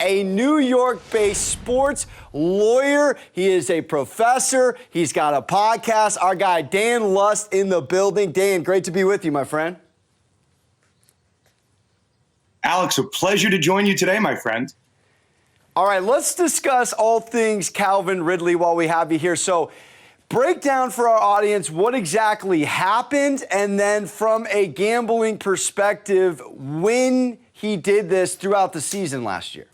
a New York-based sports lawyer. He is a professor. He's got a podcast. Our guy, Dan Lust, in the building. Dan, great to be with you, my friend. Alex, a pleasure to join you today, my friend. All right, let's discuss all things Calvin Ridley while we have you here. So, break down for our audience what exactly happened, and then from a gambling perspective, when he did this throughout the season last year.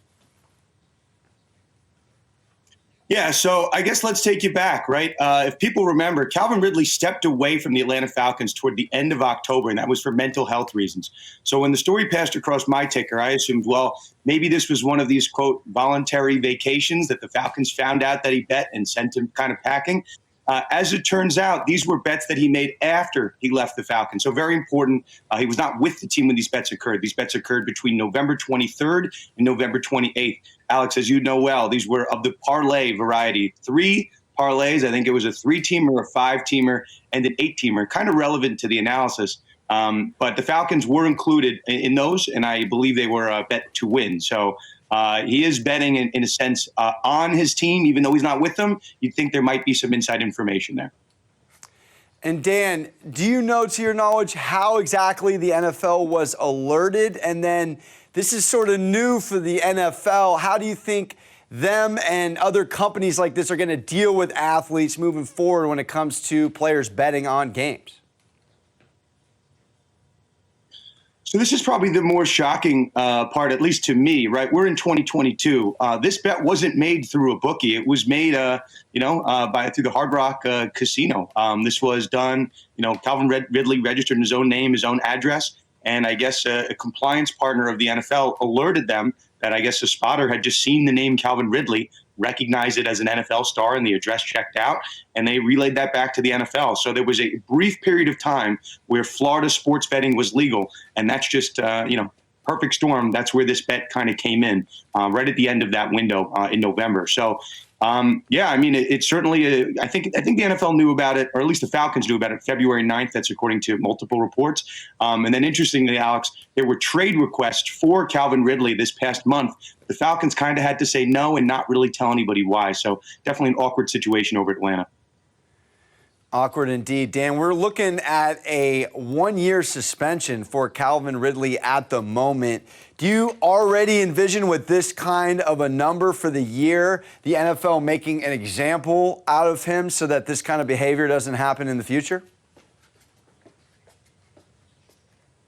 Yeah, so I guess let's take you back, right? If people remember, Calvin Ridley stepped away from the Atlanta Falcons toward the end of October, and that was for mental health reasons. So when the story passed across my ticker, I assumed, well, maybe this was one of these, quote, voluntary vacations that the Falcons found out that he bet and sent him kind of packing. As it turns out, these were bets that he made after he left the Falcons. So very important. He was not with the team when these bets occurred. These bets occurred between November 23rd and November 28th. Alex, as you know well, these were of the parlay variety. 3 parlays. I think it was a 3-teamer, a 5-teamer, and an 8-teamer. Kind of relevant to the analysis. But the Falcons were included in those, and I believe they were a bet to win. So he is betting, in a sense, on his team, even though he's not with them. You'd think there might be some inside information there. And Dan, do you know, to your knowledge, how exactly the NFL was alerted? And then this is sort of new for the NFL. How do you think them and other companies like this are going to deal with athletes moving forward when it comes to players betting on games? So this is probably the more shocking part, at least to me, right? We're in 2022. This bet wasn't made through a bookie. It was made, through the Hard Rock Casino. This was done, Calvin Ridley registered in his own name, his own address. And I guess a compliance partner of the NFL alerted them that I guess a spotter had just seen the name Calvin Ridley, recognized it as an NFL star, and the address checked out, and they relayed that back to the NFL. So there was a brief period of time where Florida sports betting was legal, and that's just, perfect storm. That's where this bet kind of came in, right at the end of that window in November. So, it's certainly, I think the NFL knew about it, or at least the Falcons knew about it February 9th. That's according to multiple reports. And then interestingly, Alex, there were trade requests for Calvin Ridley this past month. The Falcons kind of had to say no and not really tell anybody why. So definitely an awkward situation over Atlanta. Awkward indeed. Dan, we're looking at a 1-year suspension for Calvin Ridley at the moment. Do you already envision, with this kind of a number for the year, the NFL making an example out of him so that this kind of behavior doesn't happen in the future?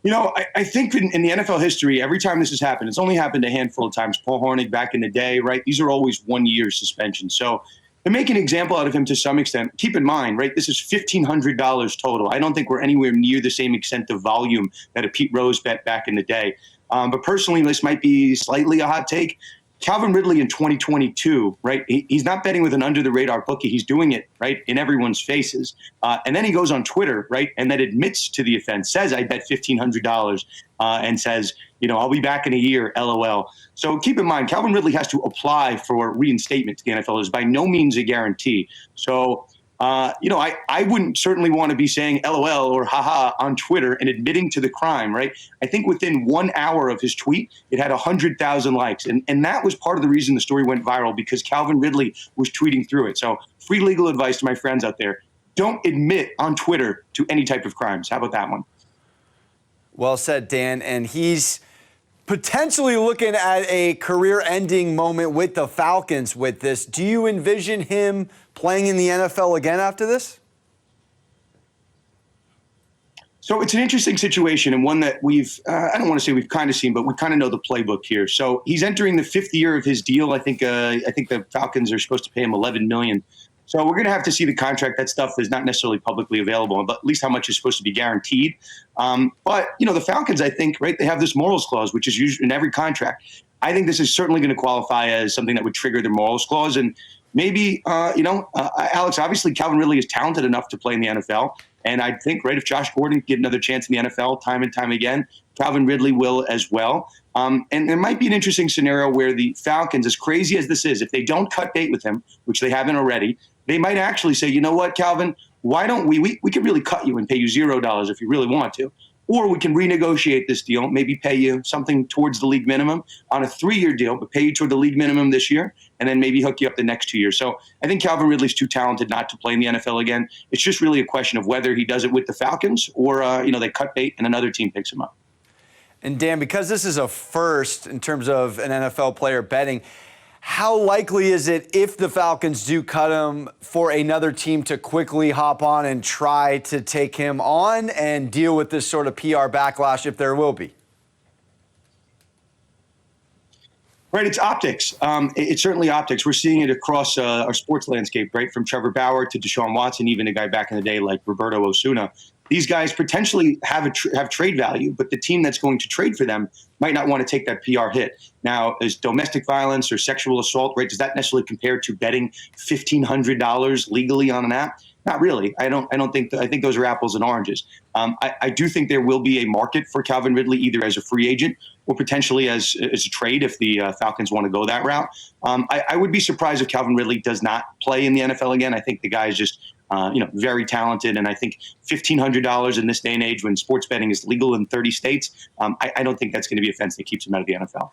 I think in the NFL history, every time this has happened, it's only happened a handful of times. Paul Hornig back in the day, right? These are always 1-year suspensions. So to make an example out of him to some extent, keep in mind, right, this is $1,500 total. I don't think we're anywhere near the same extent of volume that a Pete Rose bet back in the day. But personally, this might be slightly a hot take. Calvin Ridley in 2022, right, he's not betting with an under-the-radar bookie. He's doing it, right, in everyone's faces. And then he goes on Twitter, right, and then admits to the offense, says, I bet $1,500, and says, I'll be back in a year, LOL. So keep in mind, Calvin Ridley has to apply for reinstatement to the NFL. It is by no means a guarantee. So, I wouldn't certainly want to be saying LOL or haha on Twitter and admitting to the crime, right? I think within 1 hour of his tweet, it had 100,000 likes. And that was part of the reason the story went viral, because Calvin Ridley was tweeting through it. So free legal advice to my friends out there. Don't admit on Twitter to any type of crimes. How about that one? Well said, Dan. And he's potentially looking at a career-ending moment with the Falcons with this. Do you envision him playing in the NFL again after this? So it's an interesting situation, and one that I don't want to say we've kind of seen, but we kind of know the playbook here. So he's entering the 5th year of his deal. I think the Falcons are supposed to pay him $11 million. So we're going to have to see the contract. That stuff is not necessarily publicly available, but at least how much is supposed to be guaranteed. But the Falcons, I think, right, they have this morals clause, which is used in every contract. I think this is certainly going to qualify as something that would trigger the morals clause. And maybe, Alex, obviously Calvin Ridley is talented enough to play in the NFL. And I think, right, if Josh Gordon can get another chance in the NFL time and time again, Calvin Ridley will as well. And there might be an interesting scenario where the Falcons, as crazy as this is, if they don't cut bait with him, which they haven't already, they might actually say, you know what, Calvin, why don't we could really cut you and pay you $0 if you really want to. or we can renegotiate this deal, maybe pay you something towards the league minimum on a 3-year deal, but pay you toward the league minimum this year, and then maybe hook you up the next 2 years. So I think Calvin Ridley's too talented not to play in the NFL again. It's just really a question of whether he does it with the Falcons or, they cut bait and another team picks him up. And Dan, because this is a first in terms of an NFL player betting, how likely is it if the Falcons do cut him for another team to quickly hop on and try to take him on and deal with this sort of PR backlash if there will be? Right, it's optics. It's certainly optics. We're seeing it across our sports landscape, right, from Trevor Bauer to Deshaun Watson, even a guy back in the day like Roberto Osuna. These guys potentially have trade value, but the team that's going to trade for them might not want to take that PR hit. Now, is domestic violence or sexual assault, right, does that necessarily compare to betting $1,500 legally on an app? Not really. I think those are apples and oranges. I do think there will be a market for Calvin Ridley, either as a free agent or potentially as a trade if the Falcons want to go that route. I would be surprised if Calvin Ridley does not play in the NFL again. I think the guy is just very talented, and I think $1,500 in this day and age when sports betting is legal in 30 states, I don't think that's going to be a fence that keeps him out of the NFL.